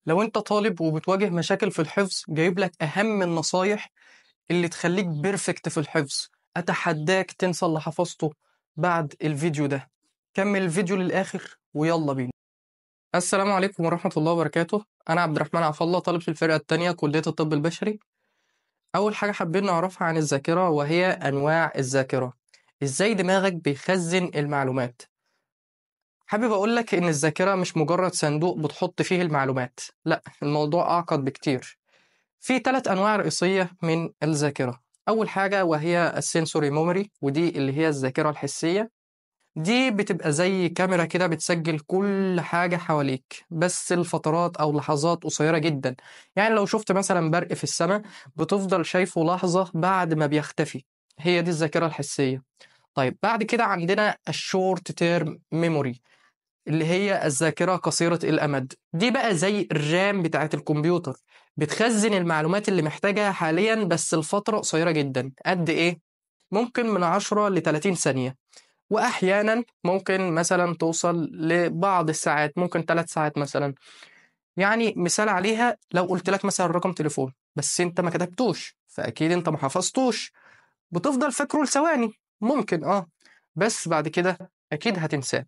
لو انت طالب وبتواجه مشاكل في الحفظ، جايب لك اهم النصايح اللي تخليك بيرفكت في الحفظ. اتحداك تنسى اللي حفظته بعد الفيديو ده. كمل الفيديو للاخر ويلا بينا. السلام عليكم ورحمة الله وبركاته. انا عبد الرحمن عفا الله، طالب في الفرقة التانية كلية الطب البشري. اول حاجة حابين نعرفها عن الذاكرة وهي انواع الذاكرة. ازاي دماغك بيخزن المعلومات؟ حابب اقول لك ان الذاكرة مش مجرد صندوق بتحط فيه المعلومات، لا، الموضوع اعقد بكتير. في ثلاث أنواع رئيسية من الذاكرة. أول حاجة وهي السنسوري ميموري، ودي اللي هي الذاكرة الحسية. دي بتبقى زي كاميرا كده بتسجل كل حاجة حواليك، بس لفترات أو لحظات قصيرة جدا. يعني لو شفت مثلا برق في السماء، بتفضل شايفه لحظة بعد ما بيختفي. هي دي الذاكرة الحسية. طيب بعد كده عندنا الشورت تيرم ميموري، اللي هي الذاكرة قصيرة الأمد. دي بقى زي الرام بتاعة الكمبيوتر، بتخزن المعلومات اللي محتاجها حاليا بس لفترة قصيرة جدا. قد إيه؟ ممكن من 10 ل 30 ثانية، وأحيانا ممكن مثلا توصل لبعض الساعات، ممكن 3 ساعات مثلا. يعني مثال عليها، لو قلت لك مثلا رقم تليفون بس انت ما كتبتوش، فأكيد انت ما حفظتوش، بتفضل فاكره لثواني، ممكن بس بعد كده أكيد هتنساه.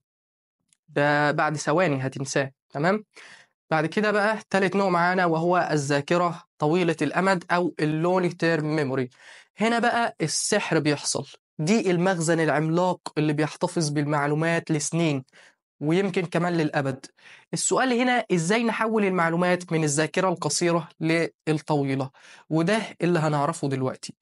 ده بعد ثواني هتنساه، تمام. بعد كده بقى تالت نوع معانا وهو الذاكرة طويلة الأمد أو اللونج تيرم ميموري. هنا بقى السحر بيحصل. دي المخزن العملاق اللي بيحتفظ بالمعلومات لسنين ويمكن كمان للأبد. السؤال هنا إزاي نحول المعلومات من الذاكرة القصيرة للطويلة، وده اللي هنعرفه دلوقتي.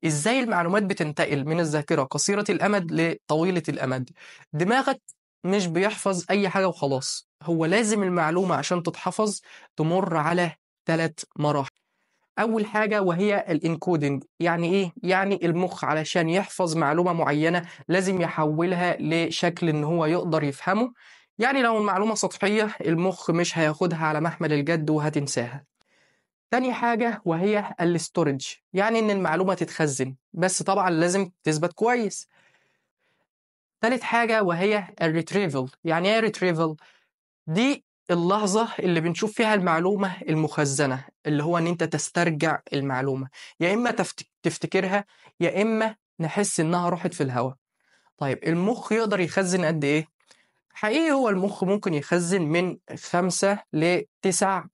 إزاي المعلومات بتنتقل من الذاكرة قصيرة الأمد لطويلة الأمد؟ دماغك مش بيحفظ أي حاجة وخلاص، هو لازم المعلومة عشان تتحفظ تمر على ثلاث مراحل. أول حاجة وهي الانكودنج. يعني إيه؟ يعني المخ علشان يحفظ معلومة معينة لازم يحولها لشكل إن هو يقدر يفهمه. يعني لو المعلومة سطحية، المخ مش هياخدها على محمل الجد وهتنساها. تاني حاجة وهي الاستورج، يعني إن المعلومة تتخزن، بس طبعا لازم تثبت كويس. تالت حاجة وهي الريتريفل. يعني إيه ريتريفل؟ دي اللحظة اللي بنشوف فيها المعلومة المخزنة، اللي هو إن أنت تسترجع المعلومة، يا إما تفتكرها، يا إما نحس إنها راحت في الهواء. طيب المخ يقدر يخزن قد إيه؟ حقيقي هو المخ ممكن يخزن من 5 ل9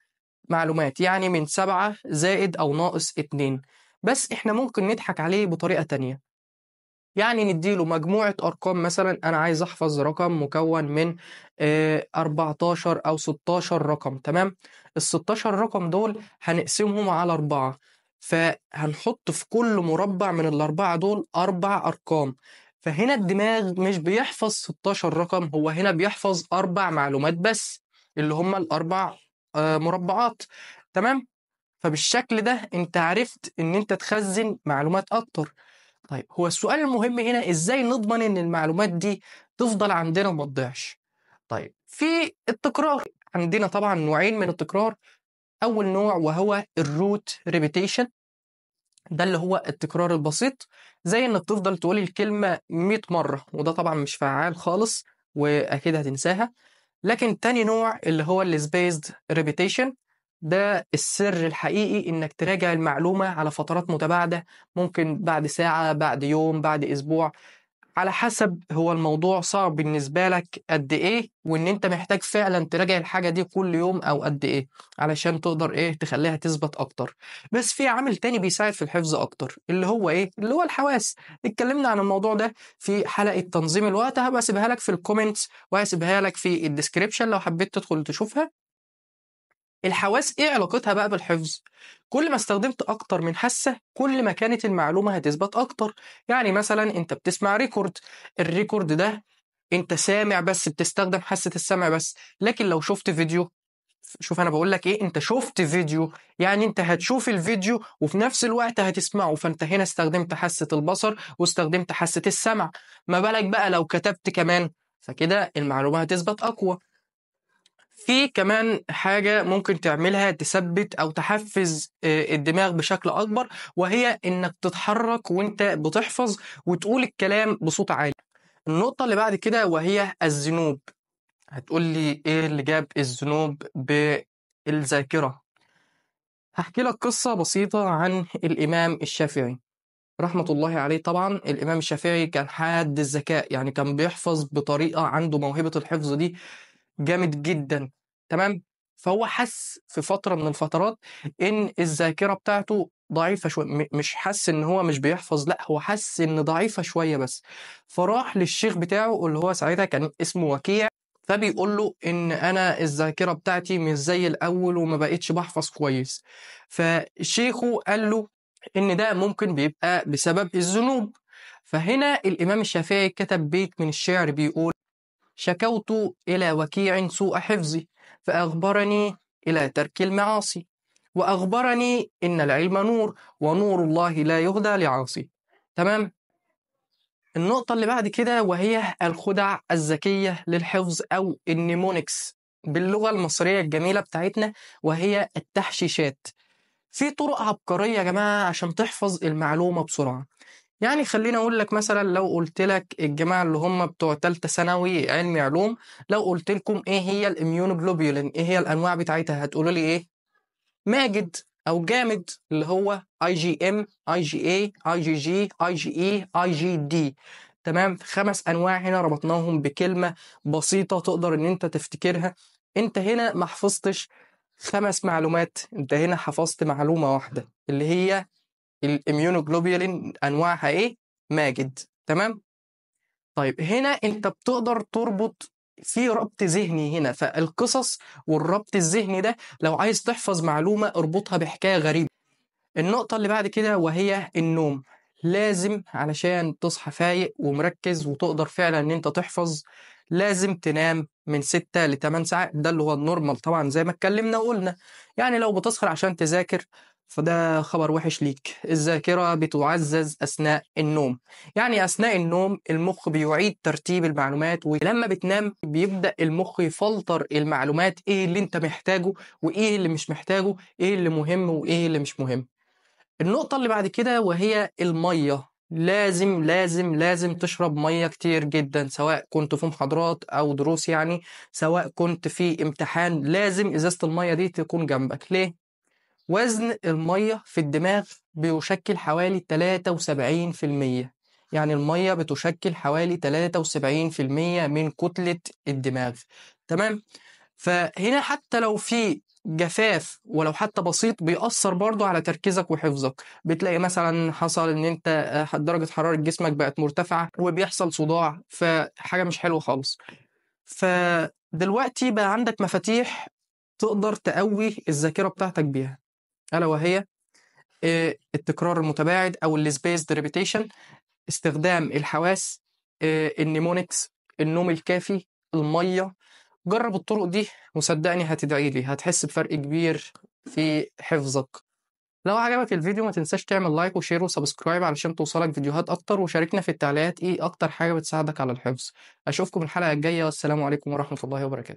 معلومات، يعني من 7 زائد أو ناقص 2. بس إحنا ممكن نضحك عليه بطريقة تانية. يعني نديله مجموعة أرقام، مثلا أنا عايز أحفظ رقم مكون من 14 أو 16 رقم، تمام. ال16 رقم دول هنقسمهم على 4، فهنحط في كل مربع من الأربعة دول 4 أرقام. فهنا الدماغ مش بيحفظ 16 رقم، هو هنا بيحفظ 4 معلومات بس، اللي هم الأربع مربعات، تمام. فبالشكل ده أنت عرفت إن أنت تخزن معلومات أكتر. طيب هو السؤال المهم هنا إزاي نضمن إن المعلومات دي تفضل عندنا وما تضيعش؟ طيب في التكرار، عندنا طبعا نوعين من التكرار. أول نوع وهو الروت ريبيتيشن، ده اللي هو التكرار البسيط، زي إنك تفضل تقول الكلمة 100 مرة، وده طبعا مش فعال خالص وأكيد هتنساها. لكن تاني نوع اللي هو السبيسد ريبيتيشن، ده السر الحقيقي انك تراجع المعلومة على فترات متباعدة، ممكن بعد ساعة، بعد يوم، بعد اسبوع، على حسب هو الموضوع صعب بالنسبة لك قد ايه، وان انت محتاج فعلا تراجع الحاجة دي كل يوم او قد ايه علشان تقدر تخليها تثبت اكتر. بس في عامل تاني بيساعد في الحفظ اكتر، اللي هو اللي هو الحواس. اتكلمنا عن الموضوع ده في حلقة تنظيم الوقت، هبقى اسيبها لك في الكومنتس وهسيبها لك في الديسكريبشن لو حبيت تدخل تشوفها. الحواس ايه علاقتها بقى بالحفظ؟ كل ما استخدمت اكتر من حاسة، كل ما كانت المعلومة هتثبت اكتر. يعني مثلا انت بتسمع ريكورد، الريكورد ده انت سامع بس، بتستخدم حاسة السمع بس. لكن لو شفت فيديو، شوف انا بقول لك انت شفت فيديو، يعني انت هتشوف الفيديو وفي نفس الوقت هتسمعه، فانت هنا استخدمت حاسة البصر واستخدمت حاسة السمع. ما بالك بقى لو كتبت كمان، فكده المعلومة هتثبت اقوى. في كمان حاجة ممكن تعملها تثبت أو تحفز الدماغ بشكل أكبر، وهي إنك تتحرك وإنت بتحفظ وتقول الكلام بصوت عالي. النقطة اللي بعد كده وهي الذنوب. هتقول لي إيه اللي جاب الذنوب الذاكرة. هحكي لك قصة بسيطة عن الإمام الشافعي رحمة الله عليه. طبعا الإمام الشافعي كان حاد الذكاء، يعني كان بيحفظ بطريقة، عنده موهبة الحفظ دي جامد جدا. تمام. فهو حس في فترة من الفترات إن الذاكرة بتاعته ضعيفة شوية، مش حس إن هو مش بيحفظ، لأ هو حس إن ضعيفة شوية بس. فراح للشيخ بتاعه اللي هو ساعتها كان اسمه وكيع، فبيقول له إن أنا الذاكرة بتاعتي مش زي الأول وما بقتش بحفظ كويس. فشيخه قال له إن ده ممكن بيبقى بسبب الذنوب. فهنا الإمام الشافعي كتب بيت من الشعر بيقول: شكوت إلى وكيع سوء حفظي فأخبرني إلى ترك المعاصي، وأخبرني إن العلم نور ونور الله لا يهدى لعاصي. تمام. النقطة اللي بعد كده وهي الخدع الذكية للحفظ أو النيمونكس باللغة المصرية الجميلة بتاعتنا، وهي التحشيشات. في طرق عبقرية يا جماعة عشان تحفظ المعلومة بسرعة. يعني خليني اقول لك مثلا، لو قلت لك الجماعه اللي هم بتوع ثالثه ثانوي علمي علوم، لو قلت لكم ايه هي الاميونوجلوبولين، ايه هي الانواع بتاعتها، هتقولوا لي ايه؟ ماجد او جامد، اللي هو اي جي ام، اي جي اي، اي جي جي، اي جي اي، اي جي دي. تمام. 5 انواع هنا ربطناهم بكلمه بسيطه تقدر ان انت تفتكرها. انت هنا ما حفظتش 5 معلومات، انت هنا حفظت معلومه واحده اللي هي الاميونوجلوبولين. انواعها ايه؟ ماجد. تمام. طيب هنا انت بتقدر تربط في ربط ذهني هنا، فالقصص والربط الذهني ده لو عايز تحفظ معلومة اربطها بحكاية غريبة. النقطة اللي بعد كده وهي النوم. لازم علشان تصحى فايق ومركز وتقدر فعلا ان انت تحفظ، لازم تنام من 6 ل 8 ساعات. ده اللي هو النورمال طبعا زي ما اتكلمنا وقلنا. يعني لو بتسهر عشان تذاكر فده خبر وحش ليك. الذاكرة بتعزز أثناء النوم. يعني أثناء النوم المخ بيعيد ترتيب المعلومات، ولما بتنام بيبدأ المخ يفلتر المعلومات، إيه اللي أنت محتاجه وإيه اللي مش محتاجه، إيه اللي مهم وإيه اللي مش مهم. النقطة اللي بعد كده وهي المية. لازم لازم لازم تشرب مية كتير جدا، سواء كنت في محاضرات أو دروس، يعني سواء كنت في امتحان لازم إزازة المية دي تكون جنبك. ليه؟ وزن المية في الدماغ بيشكل حوالي 73%. يعني المية بتشكل حوالي 73% من كتلة الدماغ. تمام؟ فهنا حتى لو في جفاف ولو حتى بسيط بيأثر برضو على تركيزك وحفظك. بتلاقي مثلا حصل ان انت درجة حرارة جسمك بقت مرتفعة وبيحصل صداع، فحاجة مش حلوة خالص. فدلوقتي بقى عندك مفاتيح تقدر تقوي الذاكرة بتاعتك بيها، ألا وهي التكرار المتباعد أو السبيسد ريبيتيشن، استخدام الحواس، النيمونكس، النوم الكافي، المية. جرب الطرق دي وصدقني هتدعي لي، هتحس بفرق كبير في حفظك. لو عجبك الفيديو ما تنساش تعمل لايك وشير وسبسكرايب علشان توصلك فيديوهات أكتر، وشاركنا في التعليقات إيه أكتر حاجة بتساعدك على الحفظ. أشوفكم الحلقة الجاية، والسلام عليكم ورحمة الله وبركاته.